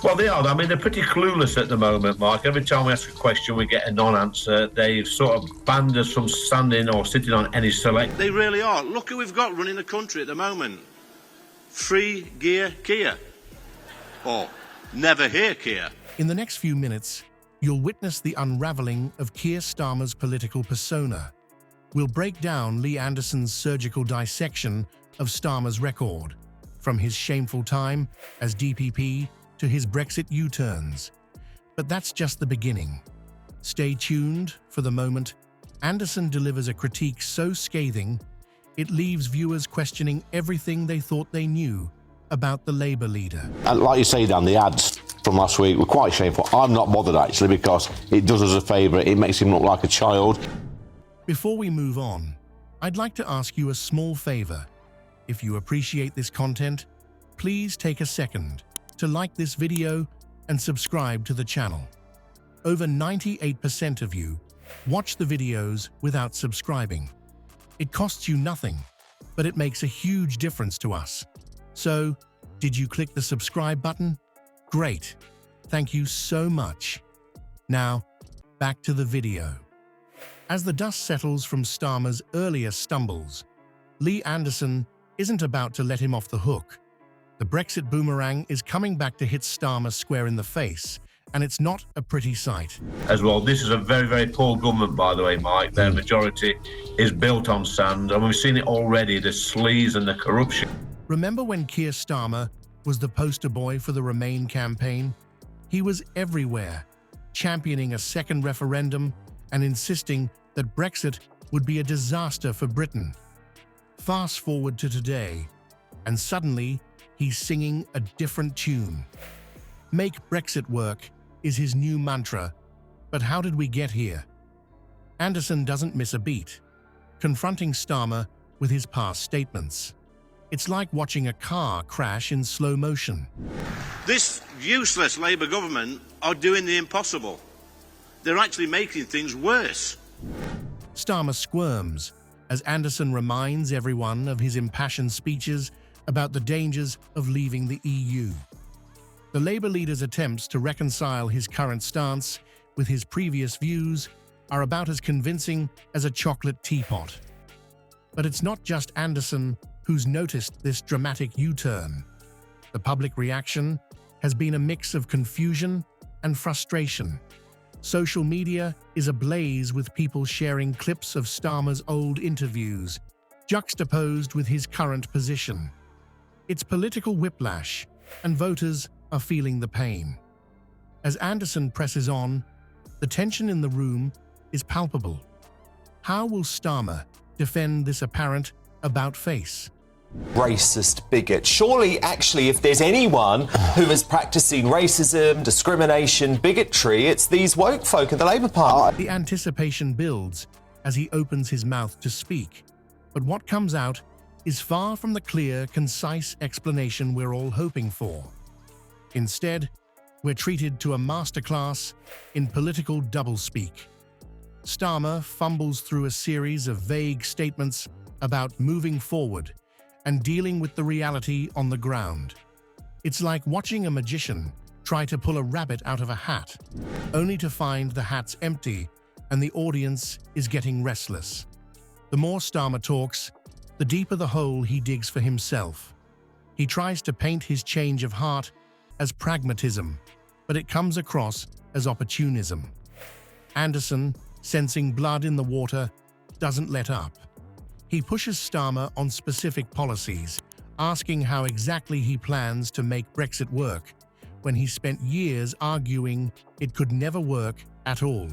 Well, they are. I mean, they're pretty clueless at the moment, Mark. Every time we ask a question, we get a non-answer. They've sort of banned us from standing or sitting on any select. They really are. Look who we've got running the country at the moment. Free Gear Keir. Or never hear Keir. In the next few minutes, you'll witness the unraveling of Keir Starmer's political persona. We'll break down Lee Anderson's surgical dissection of Starmer's record, from his shameful time as DPP to his Brexit U-turns. But that's just the beginning. Stay tuned. For the moment, Anderson delivers a critique so scathing, it leaves viewers questioning everything they thought they knew about the Labour leader. And like you say, Dan, the ads from last week were quite shameful. I'm not bothered, actually, because it does us a favour. It makes him look like a child. Before we move on, I'd like to ask you a small favour. If you appreciate this content, please take a second to like this video and subscribe to the channel. Over 98% of you watch the videos without subscribing. It costs you nothing, but it makes a huge difference to us. So, did you click the subscribe button? Great. Thank you so much. Now, back to the video. As the dust settles from Starmer's earlier stumbles, Lee Anderson isn't about to let him off the hook. The Brexit boomerang is coming back to hit Starmer square in the face, and it's not a pretty sight. As well, this is a very, very poor government, by the way, Mike. Their majority is built on sand, and we've seen it already, the sleaze and the corruption. Remember when Keir Starmer was the poster boy for the Remain campaign? He was everywhere, championing a second referendum and insisting that Brexit would be a disaster for Britain. Fast forward to today, and suddenly he's singing a different tune. Make Brexit work is his new mantra, but how did we get here? Anderson doesn't miss a beat, confronting Starmer with his past statements. It's like watching a car crash in slow motion. This useless Labour government are doing the impossible. They're actually making things worse. Starmer squirms as Anderson reminds everyone of his impassioned speeches about the dangers of leaving the EU. The Labour leader's attempts to reconcile his current stance with his previous views are about as convincing as a chocolate teapot. But it's not just Anderson who's noticed this dramatic U-turn. The public reaction has been a mix of confusion and frustration. Social media is ablaze with people sharing clips of Starmer's old interviews, juxtaposed with his current position. It's political whiplash, and voters are feeling the pain. As Anderson presses on, the tension in the room is palpable. How will Starmer defend this apparent about-face? Racist bigot. Surely, actually, if there's anyone who is practicing racism, discrimination, bigotry, it's these woke folk in the Labour Party. The anticipation builds as he opens his mouth to speak, but what comes out is far from the clear, concise explanation we're all hoping for. Instead, we're treated to a masterclass in political doublespeak. Starmer fumbles through a series of vague statements about moving forward and dealing with the reality on the ground. It's like watching a magician try to pull a rabbit out of a hat, only to find the hat's empty and the audience is getting restless. The more Starmer talks, the deeper the hole he digs for himself. He tries to paint his change of heart as pragmatism, but it comes across as opportunism. Anderson, sensing blood in the water, doesn't let up. He pushes Starmer on specific policies, asking how exactly he plans to make Brexit work, when he spent years arguing it could never work at all.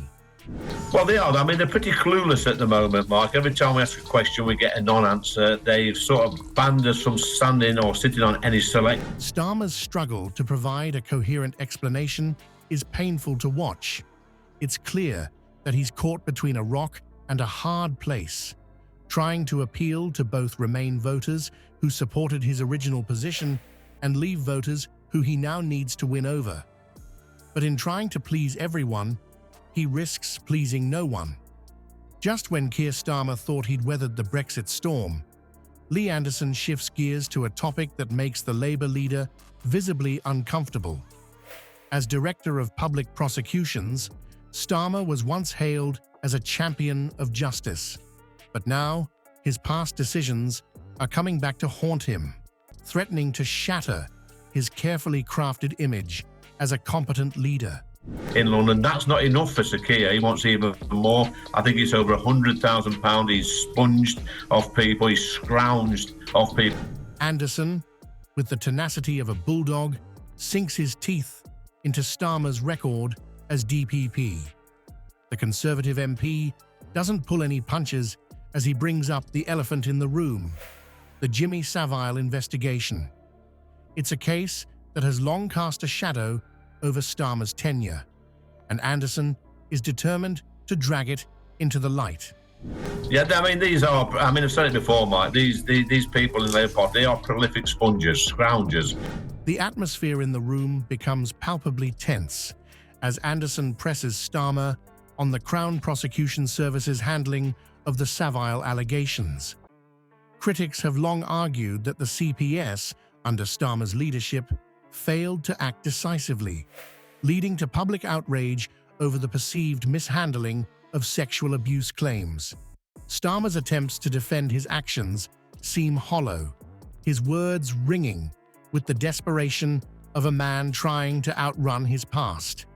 Well, they are. I mean, they're pretty clueless at the moment, Mark. Every time we ask a question, we get a non-answer. They've sort of banned us from standing or sitting on any select. Starmer's struggle to provide a coherent explanation is painful to watch. It's clear that he's caught between a rock and a hard place, trying to appeal to both Remain voters who supported his original position and Leave voters who he now needs to win over. But in trying to please everyone, he risks pleasing no one. Just when Keir Starmer thought he'd weathered the Brexit storm, Lee Anderson shifts gears to a topic that makes the Labour leader visibly uncomfortable: As Director of Public Prosecutions, Starmer was once hailed as a champion of justice. But now, his past decisions are coming back to haunt him, threatening to shatter his carefully crafted image as a competent leader. In London, that's not enough for Sir Keir. He wants even more. I think it's over £100,000 he's sponged off people, he's scrounged off people. Anderson, with the tenacity of a bulldog, sinks his teeth into Starmer's record as DPP. The Conservative MP doesn't pull any punches as he brings up the elephant in the room, the Jimmy Savile investigation. It's a case that has long cast a shadow over Starmer's tenure, and Anderson is determined to drag it into the light. Yeah, I mean, I've said it before, Mike, these people in Labour Party, they are prolific sponges, scroungers. The atmosphere in the room becomes palpably tense as Anderson presses Starmer on the Crown Prosecution Service's handling of the Savile allegations. Critics have long argued that the CPS, under Starmer's leadership, failed to act decisively, leading to public outrage over the perceived mishandling of sexual abuse claims. Starmer's attempts to defend his actions seem hollow, his words ringing with the desperation of a man trying to outrun his past.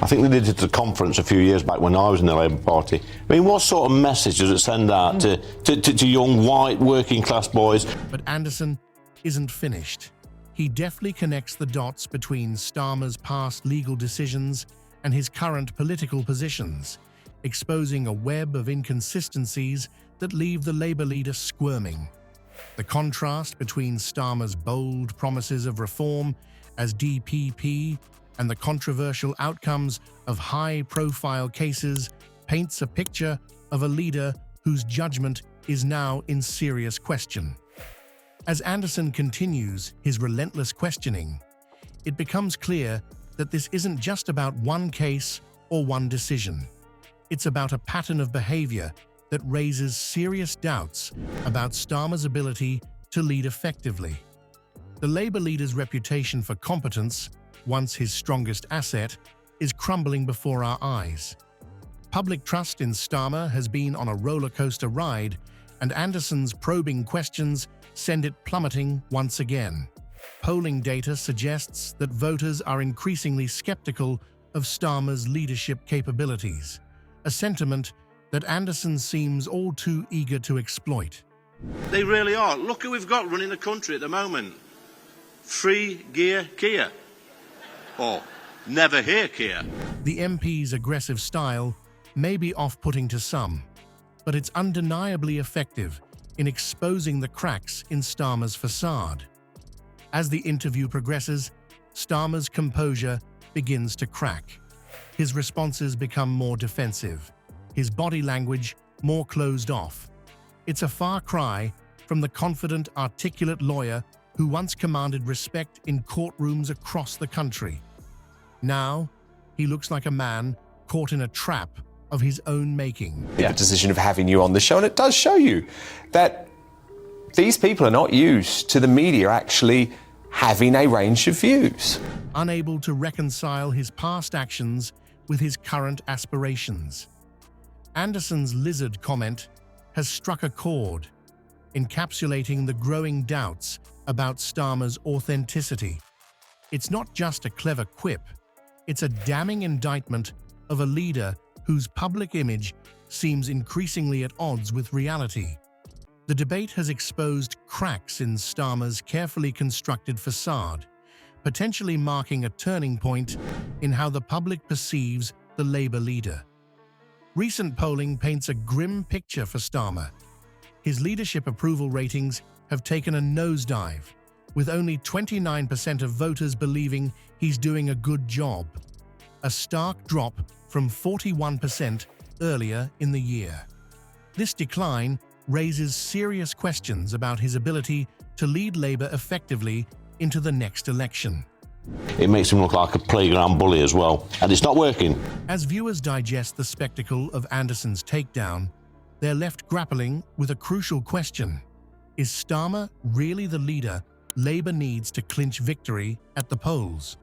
I think they did it at a conference a few years back when I was in the Labour Party. I mean, what sort of message does it send out to young, white, working-class boys? But Anderson isn't finished. He deftly connects the dots between Starmer's past legal decisions and his current political positions, exposing a web of inconsistencies that leave the Labour leader squirming. The contrast between Starmer's bold promises of reform as DPP and the controversial outcomes of high-profile cases paints a picture of a leader whose judgment is now in serious question. As Anderson continues his relentless questioning, it becomes clear that this isn't just about one case or one decision. It's about a pattern of behavior that raises serious doubts about Starmer's ability to lead effectively. The Labour leader's reputation for competence, once his strongest asset, is crumbling before our eyes. Public trust in Starmer has been on a roller coaster ride, and Anderson's probing questions send it plummeting once again. Polling data suggests that voters are increasingly skeptical of Starmer's leadership capabilities, a sentiment that Anderson seems all too eager to exploit. They really are. Look who we've got running the country at the moment. Free Gear Keir. Or never hear Keir. The MP's aggressive style may be off-putting to some, but it's undeniably effective in exposing the cracks in Starmer's facade. As the interview progresses, Starmer's composure begins to crack. His responses become more defensive, his body language more closed off. It's a far cry from the confident, articulate lawyer who once commanded respect in courtrooms across the country. Now, he looks like a man caught in a trap of his own making. The decision of having you on the show, and it does show you that these people are not used to the media actually having a range of views. Unable to reconcile his past actions with his current aspirations. Anderson's lizard comment has struck a chord, encapsulating the growing doubts about Starmer's authenticity. It's not just a clever quip, it's a damning indictment of a leader whose public image seems increasingly at odds with reality. The debate has exposed cracks in Starmer's carefully constructed facade, potentially marking a turning point in how the public perceives the Labour leader. Recent polling paints a grim picture for Starmer. His leadership approval ratings have taken a nosedive, with only 29% of voters believing he's doing a good job, a stark drop from 41% earlier in the year. This decline raises serious questions about his ability to lead Labour effectively into the next election. It makes him look like a playground bully as well, and it's not working. As viewers digest the spectacle of Anderson's takedown, they're left grappling with a crucial question. Is Starmer really the leader Labour needs to clinch victory at the polls?